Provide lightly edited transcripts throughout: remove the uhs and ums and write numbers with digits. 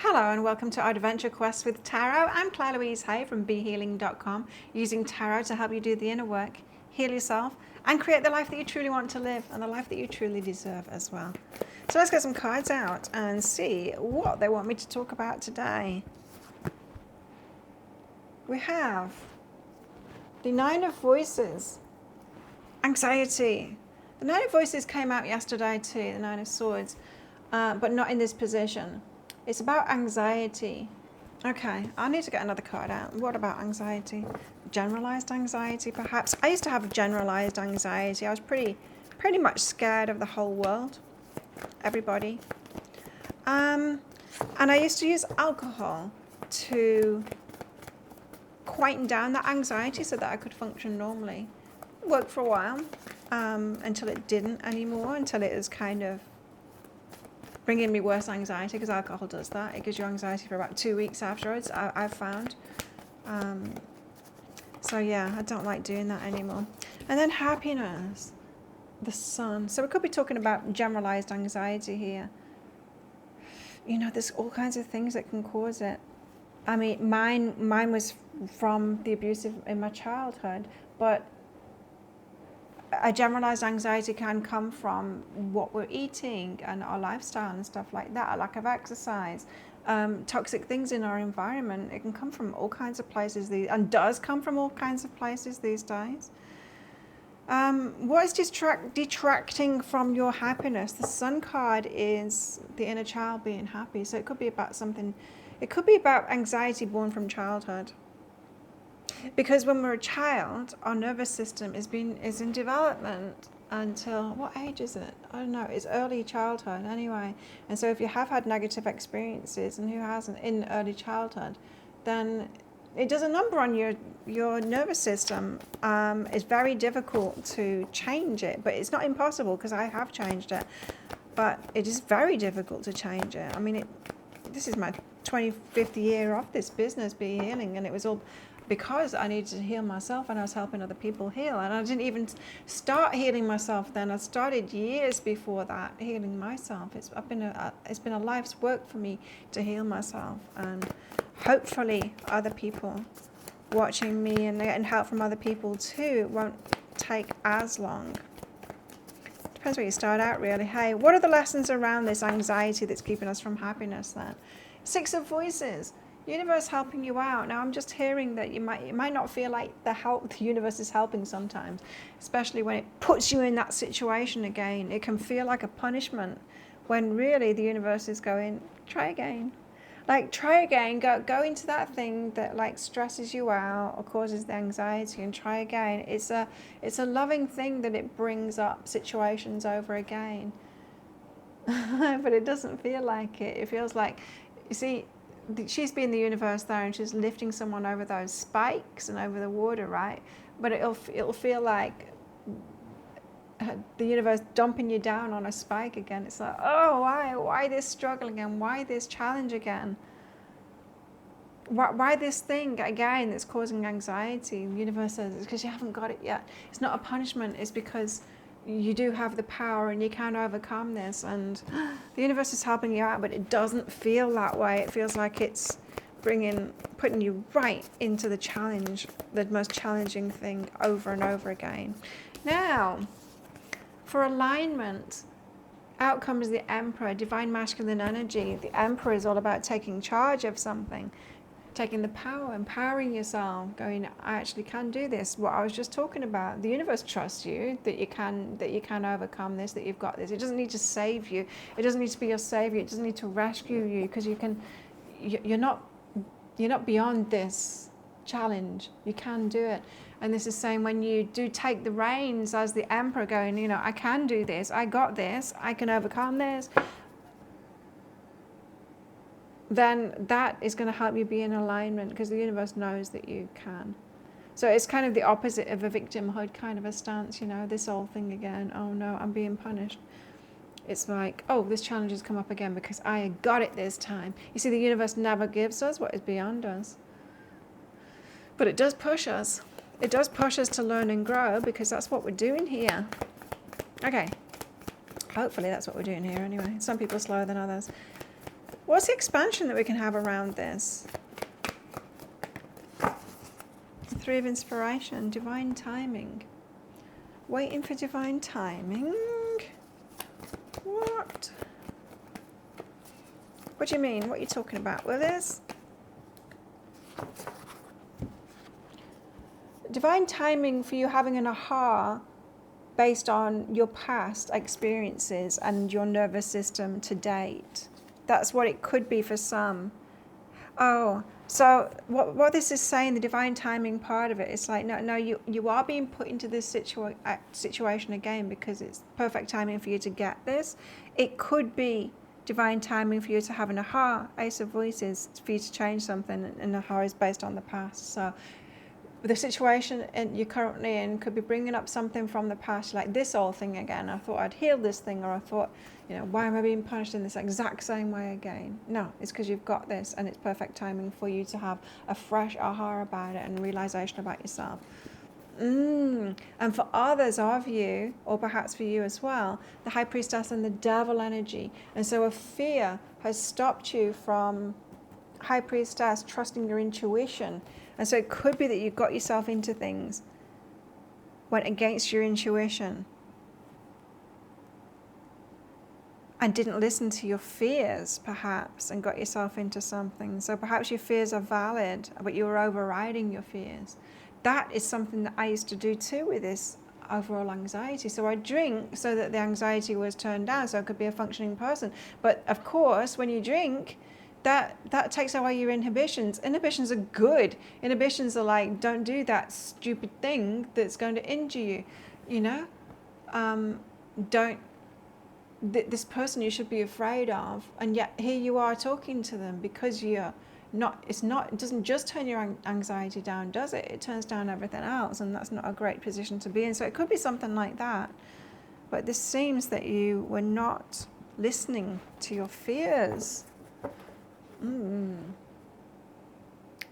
Hello and welcome to our Adventure Quest with Tarot. I'm Claire Louise Hay from BeHealing.com, using tarot to help you do the inner work, heal yourself, and create the life that you truly want to live and the life that you truly deserve as well. So let's get some cards out and see what they want me to talk about today. We have the Nine of Voices, anxiety. The Nine of Voices came out yesterday too, the Nine of Swords, but not in this position. It's about anxiety. Okay, I need to get another card out. What about anxiety? Generalized anxiety, perhaps. I used to have generalized anxiety. I was pretty much scared of the whole world, everybody. And I used to use alcohol to quieten down that anxiety so that I could function normally. It worked for a while, until it didn't anymore, until it was kind of bringing me worse anxiety, because alcohol does that. It gives you anxiety for about 2 weeks afterwards, I've found. So yeah, I don't like doing that anymore. And then happiness, the sun. So we could be talking about generalized anxiety here. You know, there's all kinds of things that can cause it. I mean, mine was from the abuse in my childhood, but a generalized anxiety can come from what we're eating and our lifestyle and stuff like that, a lack of exercise, toxic things in our environment. It can come from all kinds of places, and does come from all kinds of places these days. What is detracting from your happiness? The Sun card is the inner child being happy. So it could be about something, it could be about anxiety born from childhood. Because when we're a child, our nervous system is in development until, what age is it? I don't know, it's early childhood anyway. And so if you have had negative experiences, and who hasn't, in early childhood, then it does a number on your nervous system. It's very difficult to change it, but it's not impossible, because I have changed it. But it is very difficult to change it. I mean, this is my 25th year of this business, Be Healing, and it was all because I needed to heal myself, and I was helping other people heal. And I didn't even start healing myself then. I started years before that, healing myself. It's been a life's work for me to heal myself. And hopefully other people watching me and getting help from other people too won't take as long. Depends where you start out, really. Hey, what are the lessons around this anxiety that's keeping us from happiness then? Six of Voices. Universe helping you out. Now I'm just hearing that it might not feel like the universe is helping sometimes, especially when it puts you in that situation again. It can feel like a punishment, when really the universe is going, try again. Like, try again, go into that thing that like stresses you out or causes the anxiety, and try again. It's a loving thing that it brings up situations over again. But it doesn't feel like it. It feels like, you see, she's being the universe there, and she's lifting someone over those spikes and over the water, right? But it'll feel like the universe dumping you down on a spike again. It's like, oh, why this struggle again? Why this challenge again? Why this thing again that's causing anxiety? The universe says it's because you haven't got it yet. It's not a punishment. It's because you do have the power, and you can overcome this. And the universe is helping you out, but it doesn't feel that way. It feels like it's putting you right into the challenge, the most challenging thing over and over again. Now, for alignment, out comes the Emperor, divine masculine energy. The Emperor is all about taking charge of something, taking the power, empowering yourself, going, I actually can do this. What I was just talking about. The universe trusts you that you can overcome this, that you've got this. It doesn't need to save you. It doesn't need to be your savior. It doesn't need to rescue you, because you're not beyond this challenge. You can do it. And this is saying, when you do take the reins as the Emperor, going, I can do this. I got this. I can overcome this. Then that is going to help you be in alignment, because the universe knows that you can. So it's kind of the opposite of a victimhood kind of a stance, this old thing again. Oh no, I'm being punished. It's like, oh, this challenge has come up again because I got it this time. You see, the universe never gives us what is beyond us. But it does push us. It does push us to learn and grow, because that's what we're doing here. Okay. Hopefully that's what we're doing here anyway. Some people are slower than others. What's the expansion that we can have around this? Three of Inspiration, divine timing. Waiting for divine timing. What? What do you mean? What are you talking about with this? Divine timing for you having an aha based on your past experiences and your nervous system to date. That's what it could be for some. Oh, so what this is saying, the divine timing part of it, it's like, no, you are being put into this situation again because it's perfect timing for you to get this. It could be divine timing for you to have an aha, Ace of Voices, for you to change something, and aha is based on the past. So the situation you're currently in could be bringing up something from the past, like this old thing again. I thought I'd healed this thing, or I thought, why am I being punished in this exact same way again? No, it's because you've got this, and it's perfect timing for you to have a fresh aha about it and realization about yourself. And for others of you, or perhaps for you as well, the High Priestess and the Devil energy. And so a fear has stopped you from, High Priestess, trusting your intuition. And so it could be that you got yourself into things, went against your intuition, and didn't listen to your fears, perhaps, and got yourself into something. So perhaps your fears are valid, but you were overriding your fears. That is something that I used to do too with this overall anxiety. So I drink so that the anxiety was turned down, so I could be a functioning person. But of course, when you drink, that takes away your inhibitions. Inhibitions are good. Inhibitions are like, don't do that stupid thing that's going to injure you. This person you should be afraid of, and yet here you are talking to them because you're not. It doesn't just turn your anxiety down, does it? It turns down everything else, and that's not a great position to be in. So it could be something like that. But this seems that you were not listening to your fears.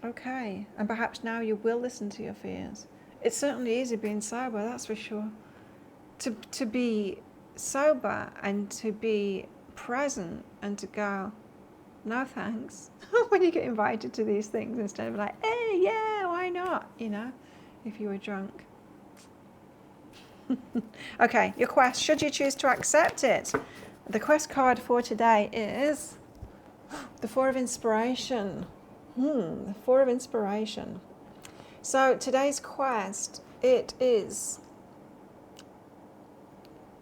Okay, and perhaps now you will listen to your fears. It's certainly easy being sober, that's for sure. To be sober and to be present and to go, no thanks, when you get invited to these things, instead of like, hey, yeah, why not, if you were drunk. Okay, your quest, should you choose to accept it. The quest card for today is the Four of Inspiration. The Four of Inspiration. So today's quest, it is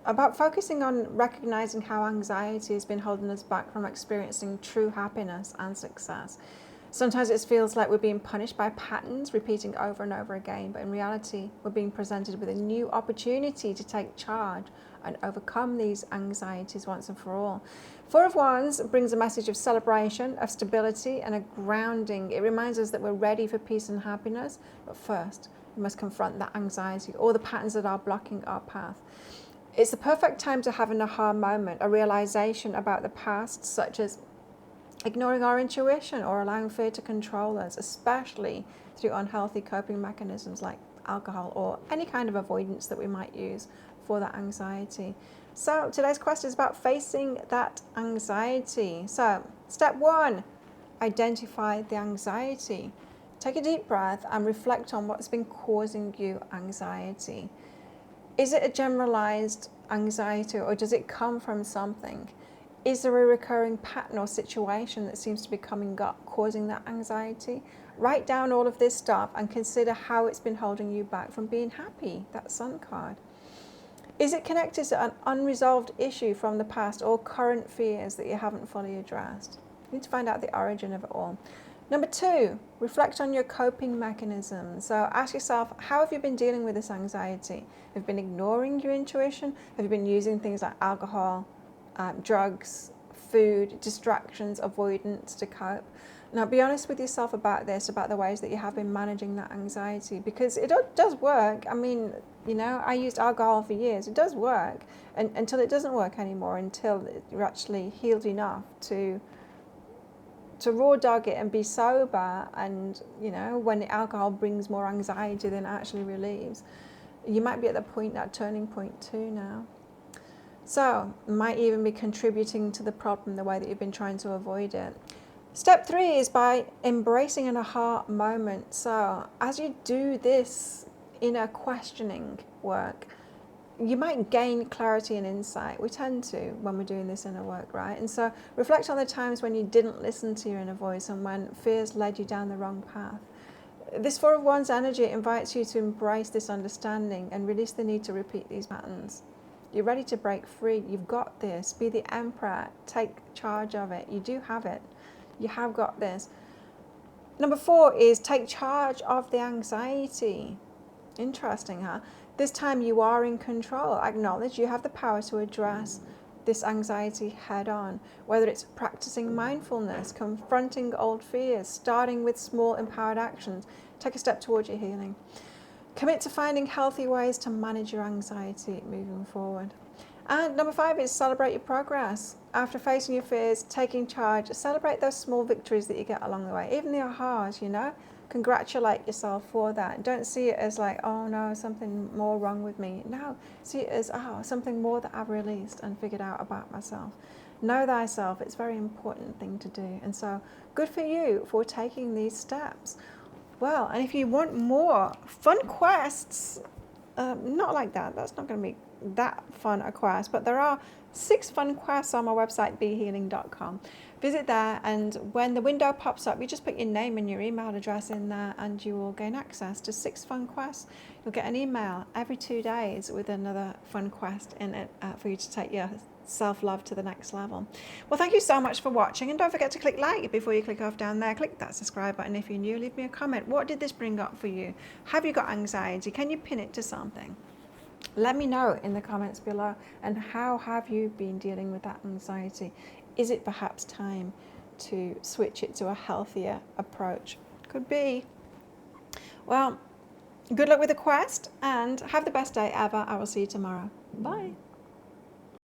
about focusing on recognizing how anxiety has been holding us back from experiencing true happiness and success. Sometimes it feels like we're being punished by patterns repeating over and over again, but in reality, we're being presented with a new opportunity to take charge and overcome these anxieties once and for all. Four of Wands brings a message of celebration, of stability, and a grounding. It reminds us that we're ready for peace and happiness, but first, we must confront that anxiety or the patterns that are blocking our path. It's the perfect time to have an aha moment, a realization about the past, such as ignoring our intuition or allowing fear to control us, especially through unhealthy coping mechanisms like alcohol or any kind of avoidance that we might use for that anxiety. So today's quest is about facing that anxiety. So step one, identify the anxiety. Take a deep breath and reflect on what's been causing you anxiety. Is it a generalized anxiety, or does it come from something? Is there a recurring pattern or situation that seems to be coming up, causing that anxiety? Write down all of this stuff and consider how it's been holding you back from being happy, that Sun card. Is it connected to an unresolved issue from the past or current fears that you haven't fully addressed? You need to find out the origin of it all. Number two, reflect on your coping mechanisms. So ask yourself, how have you been dealing with this anxiety? Have you been ignoring your intuition? Have you been using things like alcohol, drugs, food, distractions, avoidance to cope? Now be honest with yourself about this, about the ways that you have been managing that anxiety, because it does work. I mean, I used alcohol for years. It does work, and until it doesn't work anymore, until you're actually healed enough to raw dog it and be sober, and when the alcohol brings more anxiety than it actually relieves, you might be at that turning point too now. So it might even be contributing to the problem the way that you've been trying to avoid it. Step 3 is by embracing an aha moment. So as you do this inner questioning work, you might gain clarity and insight. We tend to when we're doing this inner work, right? And so reflect on the times when you didn't listen to your inner voice and when fears led you down the wrong path. This 4 of Wands energy invites you to embrace this understanding and release the need to repeat these patterns. You're ready to break free. You've got this. Be the emperor. Take charge of it. You do have it. You have got this. Number 4 is take charge of the anxiety. Interesting, huh? This time you are in control. Acknowledge you have the power to address this anxiety head on, whether it's practicing mindfulness, confronting old fears, starting with small empowered actions. Take a step towards your healing. Commit to finding healthy ways to manage your anxiety moving forward. And number 5 is celebrate your progress. After facing your fears, taking charge, celebrate those small victories that you get along the way, even the ahas, you know. Congratulate yourself for that. Don't see it as like, oh no, something more wrong with me. No, see it as, oh, something more that I've released and figured out about myself. Know thyself. It's a very important thing to do. And so good for you for taking these steps. Well, and if you want more fun quests, not like that. That's not going to be that fun a quest, but there are 6 fun quests on my website, behealing.com. Visit there, and when the window pops up, you just put your name and your email address in there and you will gain access to 6 fun quests. You'll get an email every 2 days with another fun quest in it for you to take your self-love to the next level. Well, thank you so much for watching, and don't forget to click like before you click off down there. Click that subscribe button if you're new. Leave me a comment. What did this bring up for you? Have you got anxiety? Can you pin it to something? Let me know in the comments below. And how have you been dealing with that anxiety? Is it perhaps time to switch it to a healthier approach? Could be. Well, good luck with the quest and have the best day ever. I will see you tomorrow. Bye.